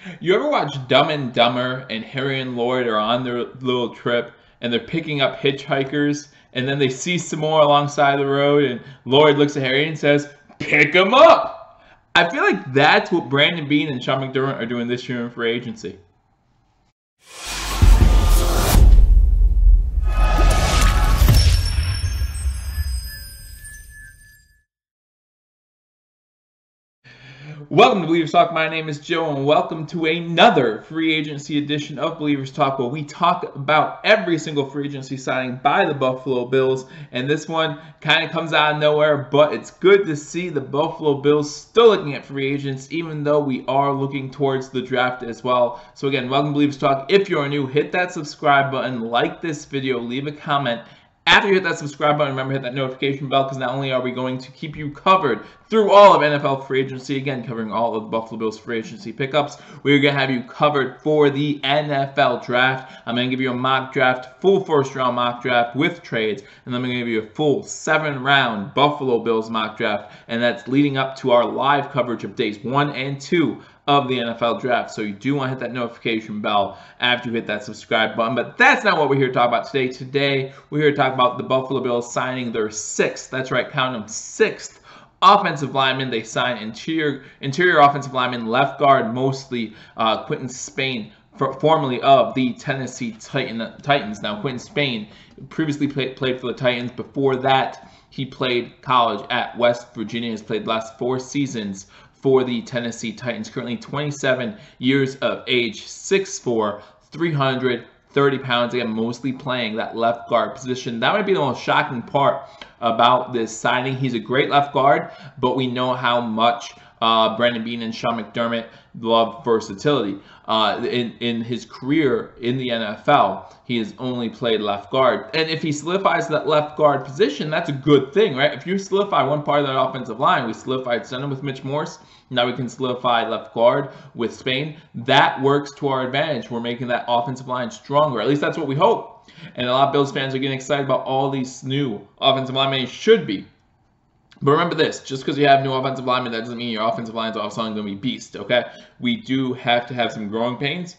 You ever watch Dumb and Dumber and Harry and Lloyd are on their little trip and they're picking up hitchhikers and then they see some more alongside the road and Lloyd looks at Harry and says, "Pick 'em up." I feel like that's what Brandon Beane and Sean McDermott are doing this year in free agency. Welcome to Believers Talk. My name is Joe, and welcome to another free agency edition of Believers Talk, where we talk about every single free agency signing by the Buffalo Bills. And this one kind of comes out of nowhere, but it's good to see the Buffalo Bills still looking at free agents, even though we are looking towards the draft as well. So again, welcome to Believers Talk. If you're new, hit that subscribe button, like this video, leave a comment. After you hit that subscribe button, remember to hit that notification bell, because not only are we going to keep you covered through all of NFL free agency, again, covering all of the Buffalo Bills free agency pickups, we're going to have you covered for the NFL draft. I'm going to give you a mock draft, full first-round mock draft with trades, and then I'm going to give you a full 7-round Buffalo Bills mock draft, and that's leading up to our live coverage of days 1 and 2 of the NFL draft. So you do want to hit that notification bell after you hit that subscribe button. But that's not what we're here to talk about today. Today, we're here to talk about the Buffalo Bills signing their 6th, that's right, count them, 6th offensive lineman. They signed interior offensive lineman, left guard, mostly Quinton Spain, formerly of the Tennessee Titans. Now, Quinton Spain previously played for the Titans. Before that, he played college at West Virginia. Has played the last 4 seasons for the Tennessee Titans. Currently 27 years of age, 6'4", 330 pounds. Again, mostly playing that left guard position. That might be the most shocking part about this signing. He's a great left guard, but we know how much Brandon Beane and Sean McDermott love versatility. In his career in the NFL, he has only played left guard. And if he solidifies that left guard position, that's a good thing, right? If you solidify one part of that offensive line, we solidified center with Mitch Morse, now we can solidify left guard with Spain. That works to our advantage. We're making that offensive line stronger. At least that's what we hope. And a lot of Bills fans are getting excited about all these new offensive linemen. Should be. But remember this, just because you have new offensive linemen, that doesn't mean your offensive line is all of a sudden going to be beast, okay? We do have to have some growing pains.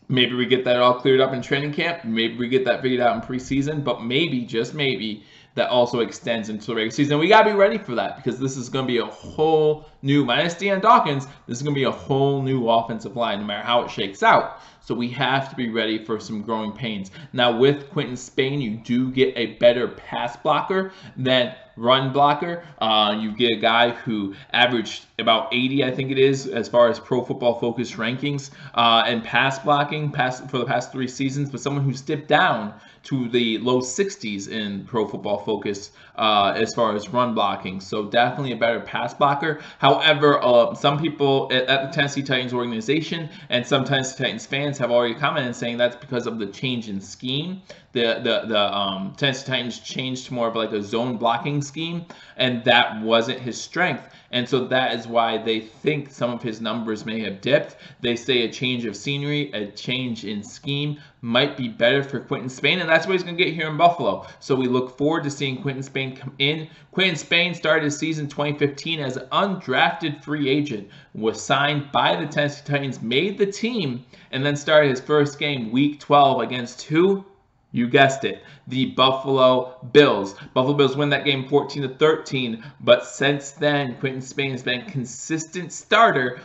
Maybe we get that all cleared up in training camp. Maybe we get that figured out in preseason. But maybe, just maybe, that also extends into the regular season. We got to be ready for that, because this is going to be a whole new, minus Deion Dawkins, this is going to be a whole new offensive line, no matter how it shakes out. So we have to be ready for some growing pains. Now, with Quinton Spain, you do get a better pass blocker than run blocker. You get a guy who averaged about 80, I think it is, as far as Pro Football Focus rankings and pass blocking for the past 3 seasons, but someone who's dipped down to the low 60s in Pro Football Focus as far as run blocking. So definitely a better pass blocker. However, some people at the Tennessee Titans organization and some Tennessee Titans fans have already commented saying that's because of the change in scheme. The Tennessee Titans changed to more of like a zone blocking scheme, and that wasn't his strength. And so that is why they think some of his numbers may have dipped. They say a change of scenery, a change in scheme might be better for Quinton Spain, and that's what he's going to get here in Buffalo. So we look forward to seeing Quinton Spain come in. Quinton Spain started his season 2015 as an undrafted free agent, was signed by the Tennessee Titans, made the team, and then started his first game week 12 against who? You guessed it, the Buffalo Bills. Buffalo Bills win that game 14-13, but since then, Quinton Spain has been a consistent starter,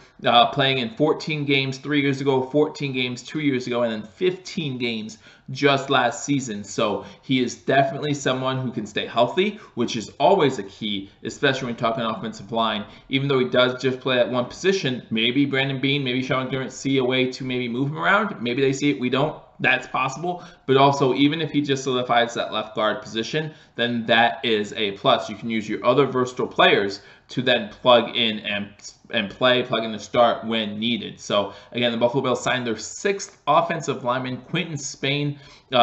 playing in 14 games 3 years ago, 14 games 2 years ago, and then 15 games just last season. So he is definitely someone who can stay healthy, which is always a key, especially when talking offensive line. Even though he does just play at one position, maybe Brandon Beane, maybe Sean McDermott see a way to maybe move him around. Maybe they see it, we don't. That's possible. But also, even if he just solidifies that left guard position, then that is a plus. You can use your other versatile players to then plug in and plug in to start when needed. So again, the Buffalo Bills signed their 6th offensive lineman, Quinton Spain, to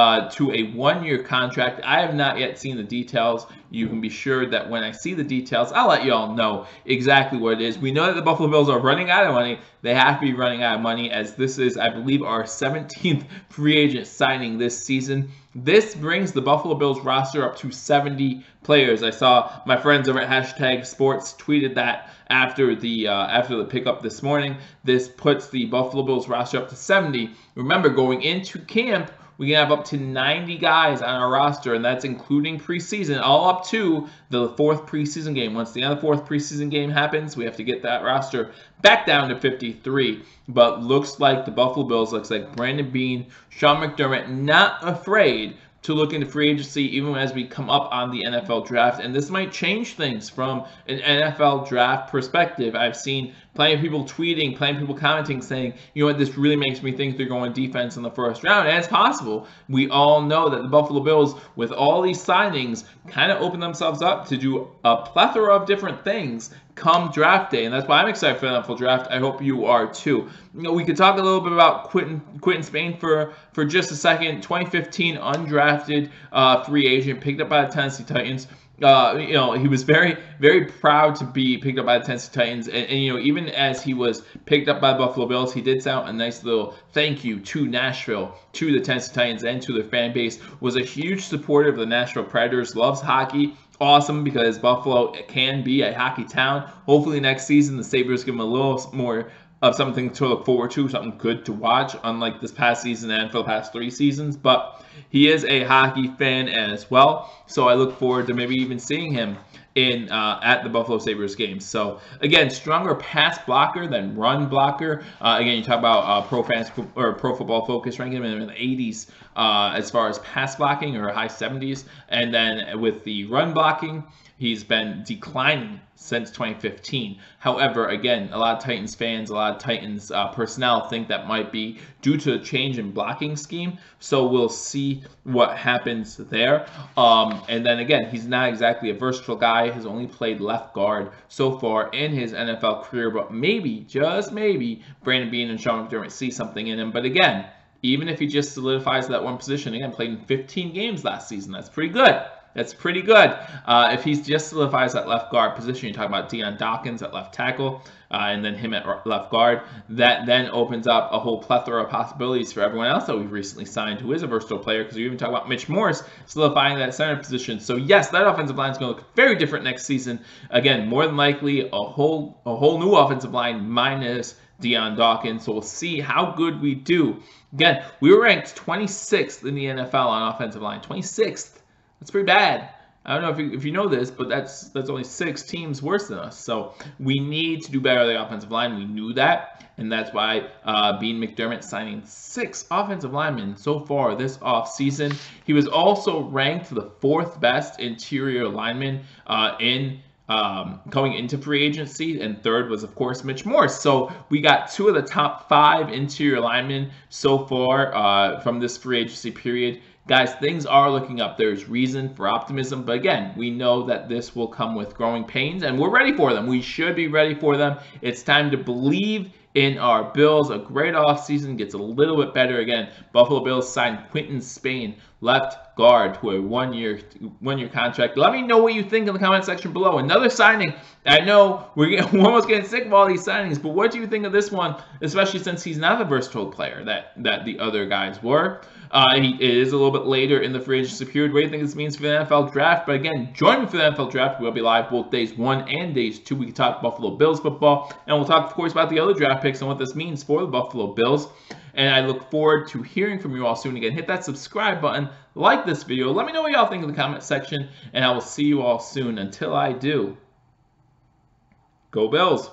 a 1-year contract. I have not yet seen the details. You can be sure that when I see the details, I'll let you all know exactly what it is. We know that the Buffalo Bills are running out of money. They have to be running out of money, as this is, I believe, our 17th free agent signing this season. This brings the Buffalo Bills roster up to 70 players. I saw my friends over at #Sports tweeted that after the pickup this morning. This puts the Buffalo Bills roster up to 70. Remember, going into camp, we can have up to 90 guys on our roster, and that's including preseason, all up to the 4th preseason game. Once the other 4th preseason game happens, we have to get that roster back down to 53. But looks like the Buffalo Bills, looks like Brandon Beane, Sean McDermott, not afraid to look into free agency even as we come up on the NFL draft. And this might change things from an NFL draft perspective. I've seen plenty of people tweeting, plenty of people commenting saying, you know what, this really makes me think they're going defense in the 1st round. And it's possible. We all know that the Buffalo Bills, with all these signings, kind of open themselves up to do a plethora of different things come draft day, and that's why I'm excited for the NFL draft. I hope you are too. You know, we could talk a little bit about Quinton Spain for just a second. 2015 undrafted free agent, picked up by the Tennessee Titans. You know, he was very, very proud to be picked up by the Tennessee Titans, and you know, even as he was picked up by the Buffalo Bills, he did sound a nice little thank you to Nashville, to the Tennessee Titans, and to their fan base. Was a huge supporter of the Nashville Predators, loves hockey. Awesome, because Buffalo can be a hockey town. Hopefully next season the Sabres give them a little more of something to look forward to, something good to watch, unlike this past season and for the past 3 seasons. But he is a hockey fan as well, so I look forward to maybe even seeing him in at the Buffalo Sabres games. So again, stronger pass blocker than run blocker. Again, you talk about Pro Football Focus ranking him in the 80s as far as pass blocking, or high 70s, and then with the run blocking, he's been declining since 2015. However, again, a lot of Titans fans, a lot of Titans personnel think that might be due to a change in blocking scheme. So we'll see what happens there. And then again, he's not exactly a versatile guy. Has only played left guard so far in his NFL career. But maybe, just maybe, Brandon Beane and Sean McDermott see something in him. But again, even if he just solidifies that one position, again, played in 15 games last season. That's pretty good. That's pretty good. If he just solidifies that left guard position, you talk about Dion Dawkins at left tackle, and then him at left guard, that then opens up a whole plethora of possibilities for everyone else that we've recently signed who is a versatile player, because we even talk about Mitch Morse solidifying that center position. So yes, that offensive line is going to look very different next season. Again, more than likely a whole new offensive line minus Dion Dawkins. So we'll see how good we do. Again, we were ranked 26th in the NFL on offensive line. 26th. That's pretty bad. I don't know if you know this, but that's only 6 teams worse than us. So we need to do better on the offensive line. We knew that, and that's why Beane McDermott signing 6 offensive linemen so far this offseason. He was also ranked the 4th best interior lineman coming into free agency, and 3rd was, of course, Mitch Morse. So we got 2 of the top 5 interior linemen so far from this free agency period. Guys, things are looking up. There's reason for optimism, but again, we know that this will come with growing pains, and we're ready for them. We should be ready for them. It's time to believe in our Bills. A great offseason, gets a little bit better again. Buffalo Bills signed Quinton Spain, left guard, to a one-year contract. Let me know what you think in the comment section below. Another signing. I know we're almost getting sick of all these signings, but what do you think of this one, especially since he's not the versatile player that the other guys were? It is a little bit later in the free agency period. What do you think this means for the NFL draft? But again, join me for the NFL draft. We'll be live both days 1 and days 2. We can talk Buffalo Bills football, and we'll talk, of course, about the other draft picks and what this means for the Buffalo Bills. And I look forward to hearing from you all soon. Again, hit that subscribe button, like this video. Let me know what y'all think in the comment section, and I will see you all soon. Until I do, go Bills.